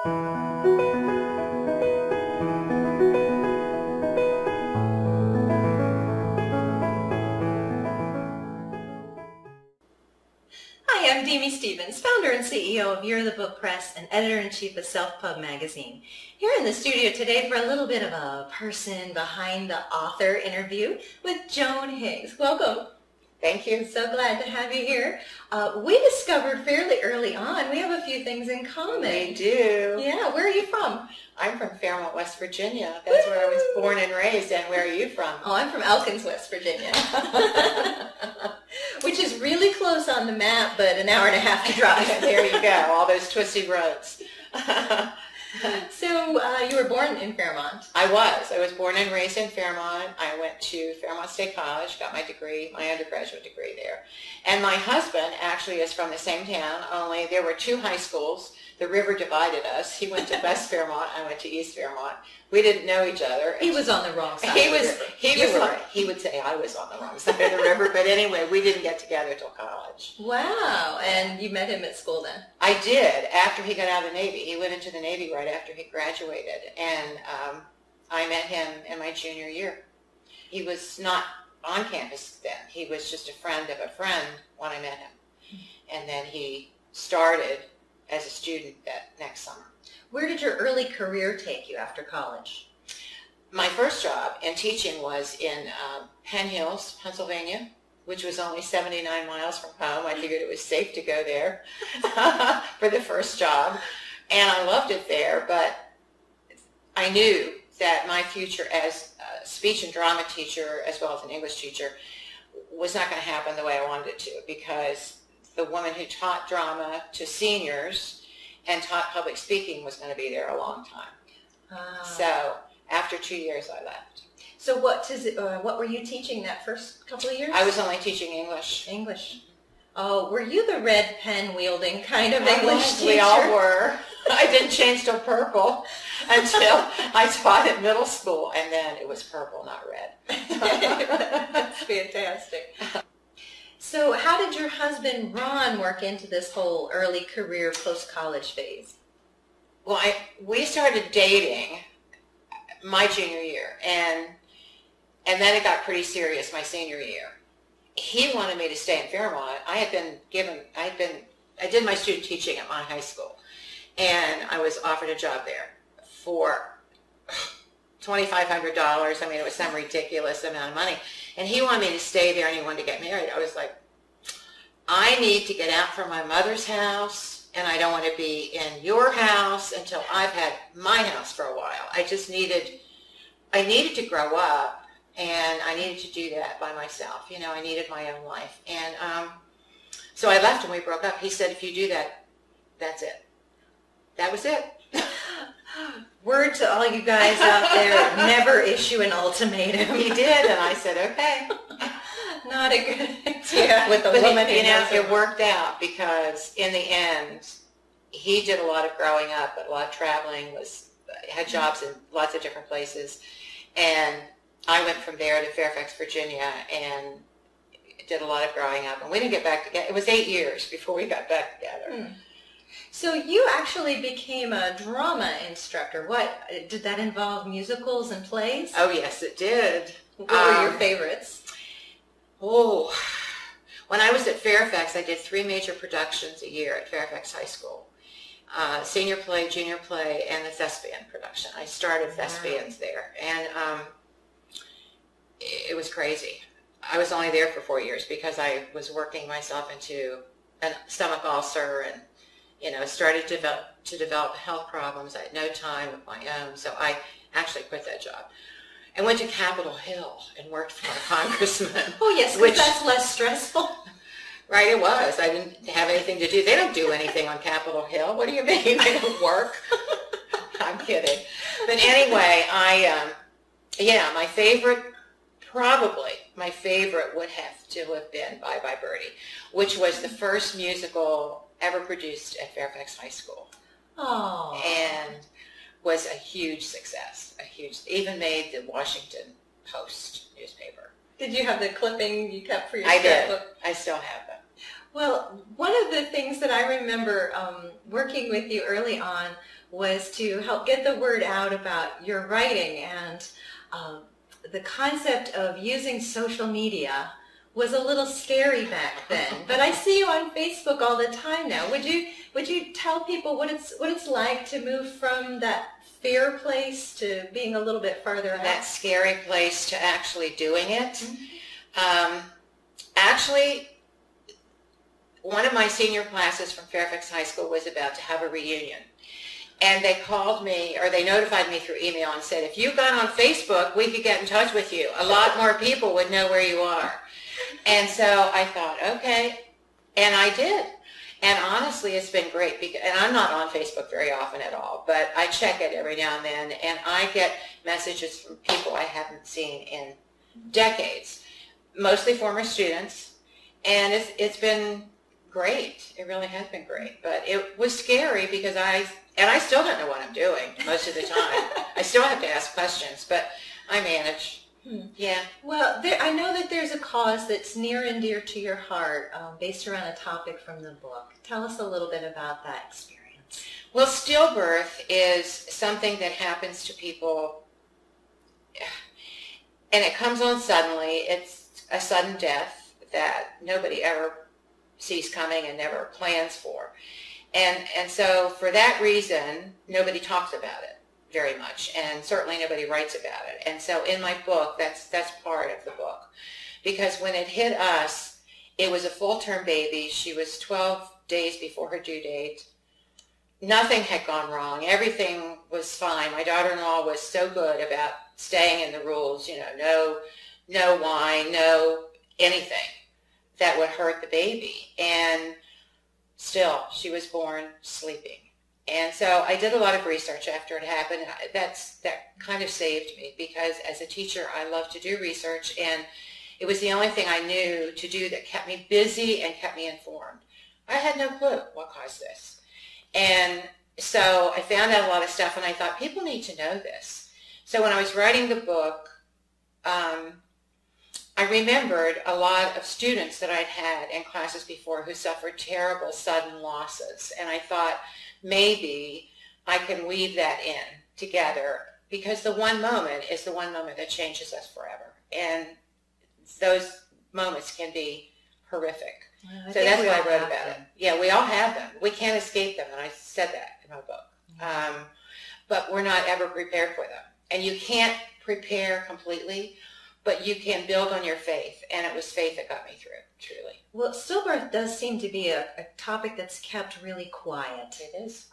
Hi, I'm Demi, founder and CEO of You're the Book Press and editor-in-chief of Self Pub magazine. Here in the studio today for a little bit of a person behind the author interview with Joan Higgs. Welcome. Thank you. So glad to have you here. We discovered fairly early on we have a few things in common. We do. Yeah, where are you from? I'm from Fairmont, West Virginia. That's where I was born and raised. And where are you from? Oh, I'm from Elkins, West Virginia. Which is really close on the map, but an hour and a half to drive. There you go, all those twisty roads. So you were born in Fairmont. I was born and raised in Fairmont. I went to Fairmont State College, got my degree, my undergraduate degree there. And my husband actually is from the same town, only there were two high schools. The river divided us. He went to West Fairmont, I went to East Fairmont. We didn't know each other. He was on the wrong side He of the was, river. he would say I was on the wrong side of the river, but anyway, we didn't get together till college. Wow, and you met him at school then? I did, after he got out of the Navy. He went into the Navy right after he graduated, and I met him in my junior year. He was not on campus then. He was just a friend of a friend when I met him. And then he started as a student that next summer. Where did your early career take you after college? My first job in teaching was in Penn Hills, Pennsylvania, which was only 79 miles from home. I figured it was safe to go there for the first job. And I loved it there, but I knew that my future as a speech and drama teacher, as well as an English teacher, was not going to happen the way I wanted it to, because the woman who taught drama to seniors and taught public speaking was going to be there a long time. So after 2 years, I left. So what were you teaching that first couple of years? I was only teaching English. English. Oh, were you the red pen wielding kind of English teacher? We all were. I didn't change to purple until I taught at middle school, and then it was purple, not red. That's fantastic. So how did your husband, Ron, work into this whole early career post-college phase? Well, we started dating my junior year, and then it got pretty serious my senior year. He wanted me to stay in Fairmont. I did my student teaching at my high school, and I was offered a job there for $2,500. I mean, it was some ridiculous amount of money. And he wanted me to stay there, and he wanted to get married. I was like, I need to get out from my mother's house, and I don't want to be in your house until I've had my house for a while. I needed to grow up, and I needed to do that by myself. You know, I needed my own life. And so I left, and we broke up. He said, if you do that, that's it. That was it. Word to all you guys out there, never issue an ultimatum. He did, and I said, okay. Not a good idea with a woman who knows it worked out, because in the end, he did a lot of growing up, but a lot of traveling, had jobs in lots of different places, and I went from there to Fairfax, Virginia, and did a lot of growing up, and we didn't get back together. It was 8 years before we got back together. So you actually became a drama instructor. What, did that involve musicals and plays? Oh, yes, it did. What were your favorites? Oh, when I was at Fairfax, I did 3 major productions a year at Fairfax High School. Senior play, junior play, and the thespian production. I started thespians there, and it was crazy. I was only there for 4 years because I was working myself into a stomach ulcer, and started to develop health problems. I had no time of my own, so I actually quit that job. I went to Capitol Hill and worked for a congressman. Oh, yes, because that's less stressful. Right, it was. I didn't have anything to do. They don't do anything on Capitol Hill. What do you mean? They don't work? I'm kidding. But anyway, my favorite would have to have been Bye Bye Birdie, which was the first musical ever produced at Fairfax High School. Oh. And was a huge success. Even made the Washington Post newspaper. Did you have the clipping you kept for your scrapbook? I did. I still have them. Well, one of the things that I remember working with you early on was to help get the word out about your writing, and the concept of using social media was a little scary back then. But I see you on Facebook all the time now. Would you tell people what it's like to move from that fear place to being a little bit farther ahead? That scary place to actually doing it. Mm-hmm. Actually, one of my senior classes from Fairfax High School was about to have a reunion. And they called me, or they notified me through email and said, if you got on Facebook, we could get in touch with you. A lot more people would know where you are. And so I thought, okay. And I did. And honestly, it's been great. And I'm not on Facebook very often at all, but I check it every now and then. And I get messages from people I haven't seen in decades, mostly former students. And it's been great. It really has been great. But it was scary because I still don't know what I'm doing most of the time. I still have to ask questions, but I manage. Yeah. Well, I know that there's a cause that's near and dear to your heart based around a topic from the book. Tell us a little bit about that experience. Well, stillbirth is something that happens to people, and it comes on suddenly. It's a sudden death that nobody ever sees coming and never plans for. And so for that reason, nobody talks about it very much, and certainly nobody writes about it. And so in my book, that's part of the book. Because when it hit us, it was a full-term baby. She was 12 days before her due date. Nothing had gone wrong. Everything was fine. My daughter-in-law was so good about staying in the rules, no wine, no anything that would hurt the baby. And still, she was born sleeping. And so I did a lot of research after it happened. That kind of saved me, because as a teacher, I love to do research, and it was the only thing I knew to do that kept me busy and kept me informed. I had no clue what caused this. And so I found out a lot of stuff, and I thought, people need to know this. So when I was writing the book, I remembered a lot of students that I'd had in classes before who suffered terrible sudden losses. And I thought, maybe I can weave that in together, because the one moment is the one moment that changes us forever. And those moments can be horrific. Well, so that's why I wrote about it. Yeah, we all have them. We can't escape them, and I said that in my book. Mm-hmm. But we're not ever prepared for them. And you can't prepare completely, but you can build on your faith, and it was faith that got me through, truly. Well, stillbirth does seem to be a topic that's kept really quiet. It is.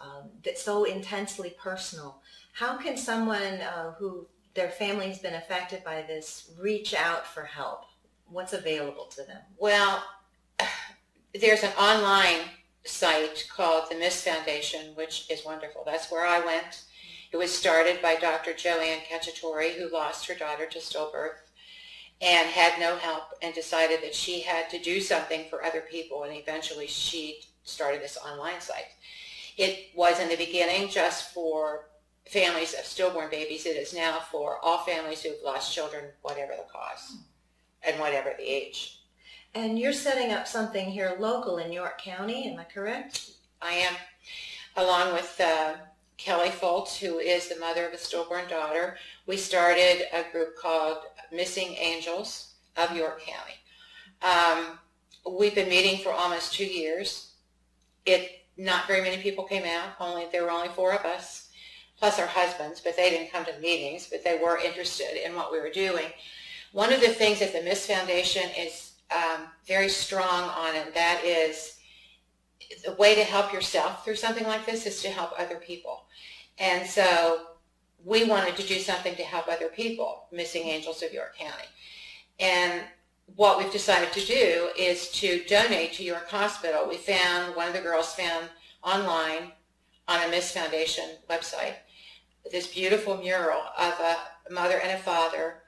That's so intensely personal. How can someone who their family's been affected by this reach out for help? What's available to them? Well, there's an online site called the Miss Foundation, which is wonderful. That's where I went. It was started by Dr. Joanne Cacciatore, who lost her daughter to stillbirth and had no help, and decided that she had to do something for other people, and eventually she started this online site. It was in the beginning just for families of stillborn babies. It is now for all families who've lost children, whatever the cause and whatever the age. And you're setting up something here local in York County, am I correct? I am, along with Kelly Foltz, who is the mother of a stillborn daughter. We started a group called Missing Angels of York County. We've been meeting for almost 2 years. Not very many people came out. There were only 4 of us, plus our husbands, but they didn't come to the meetings, but they were interested in what we were doing. One of the things that the Miss Foundation is very strong on, and that is the way to help yourself through something like this is to help other people. And so we wanted to do something to help other people, Missing Angels of York County. And what we've decided to do is to donate to York Hospital. One of the girls found online on a Miss Foundation website this beautiful mural of a mother and a father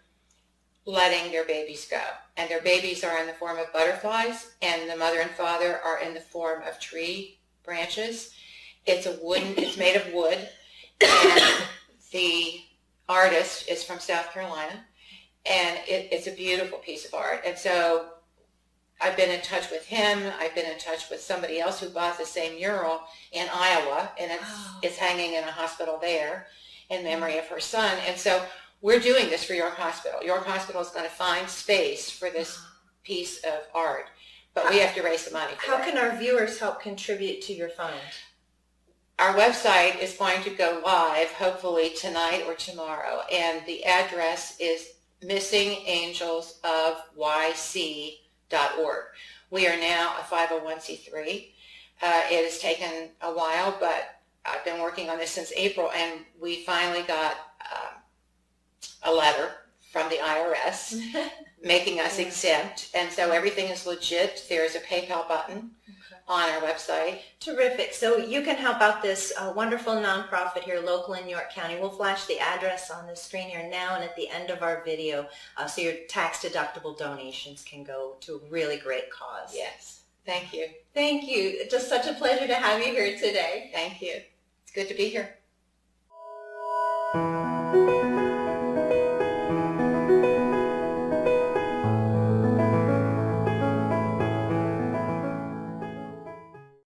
letting their babies go. And their babies are in the form of butterflies, and the mother and father are in the form of tree branches. It's made of wood, and the artist is from South Carolina, and it's a beautiful piece of art. And so I've been in touch with him. I've been in touch with somebody else who bought the same mural in Iowa, and it's hanging in a hospital there in memory of her son. And so we're doing this for York Hospital. York Hospital is going to find space for this piece of art, but we have to raise the money for How it. can our viewers help contribute to your fund? Our website is going to go live hopefully tonight or tomorrow, and the address is missingangelsofyc.org. We are now a 501c3. It has taken a while, but I've been working on this since April, and we finally got a letter from the IRS making us exempt, and so everything is legit. There's a PayPal button on our website. Terrific. So you can help out this wonderful nonprofit here local in York County. We'll flash the address on the screen here now and at the end of our video, so your tax-deductible donations can go to a really great cause. Yes. Thank you. Thank you. Just such a pleasure to have you here today. Thank you. It's good to be here.